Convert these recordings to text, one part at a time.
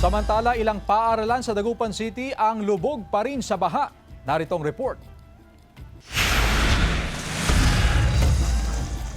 Samantala, ilang paaralan sa Dagupan City ang lubog pa rin sa baha. Narito ang report.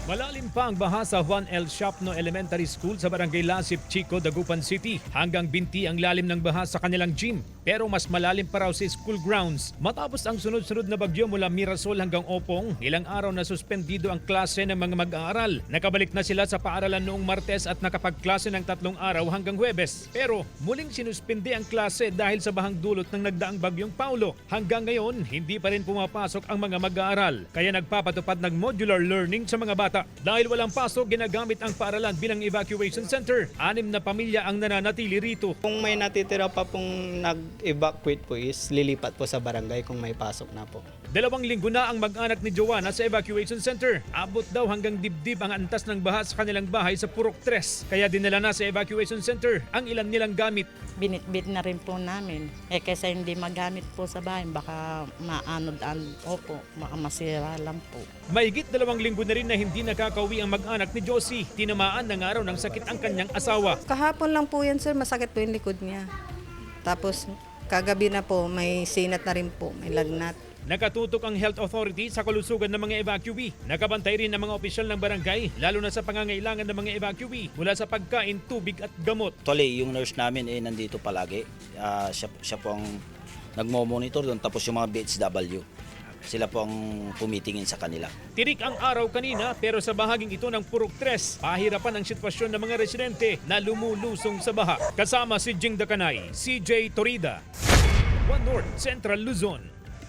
Malalim pa ang baha sa Juan L. Shapno Elementary School sa Barangay Lasip, Chico, Dagupan City. Hanggang binti ang lalim ng baha sa kanilang gym. Pero mas malalim pa raw sa school grounds. Matapos ang sunod-sunod na bagyo mula Mirasol hanggang Opong, ilang araw na suspendido ang klase ng mga mag-aaral. Nakabalik na sila sa paaralan noong Martes at nakapagklase ng 3 araw hanggang Huwebes. Pero muling sinuspende ang klase dahil sa bahang dulot ng nagdaang bagyong Paulo. Hanggang ngayon, hindi pa rin pumapasok ang mga mag-aaral. Kaya nagpapatupad ng modular learning sa mga bata. Dahil walang pasok, ginagamit ang paaralan bilang evacuation center. 6 na pamilya ang nananatili rito. Kung may natitira pa pong nag-evacuate po is lilipat po sa barangay kung may pasok na po. 2 linggo na ang mag-anak ni Joanna sa evacuation center. Abot daw hanggang dibdib ang antas ng baha sa kanilang bahay sa Purok 3. Kaya dinala na sa evacuation center ang ilan nilang gamit. Binitbit na rin po namin. Kaysa hindi magamit po sa bahay, baka opo, baka masira lang po. Mahigit 2 linggo na rin na hindi nakakauwi ang mag-anak ni Josie. Tinamaan ng araw ng sakit ang kanyang asawa. Kahapon lang po yan, sir. Masakit po yung likod niya. Tapos kagabi na po, may sinat na rin po, may lagnat. Nakatutok ang health authority sa kalusugan ng mga evacuee. Nakabantay rin ng mga opisyal ng barangay, lalo na sa pangangailangan ng mga evacuee mula sa pagkain, tubig at gamot. Actually, yung nurse namin nandito palagi. Siya po ang nagmo-monitor doon, tapos yung mga BHW. Sila po ang pumitingin sa kanila. Tirik ang araw kanina pero sa bahaging ito ng Purok 3, pahirapan ang sitwasyon ng mga residente na lumulusong sa baha. Kasama si Jing Dakanay, CJ Torida, One North Central Luzon.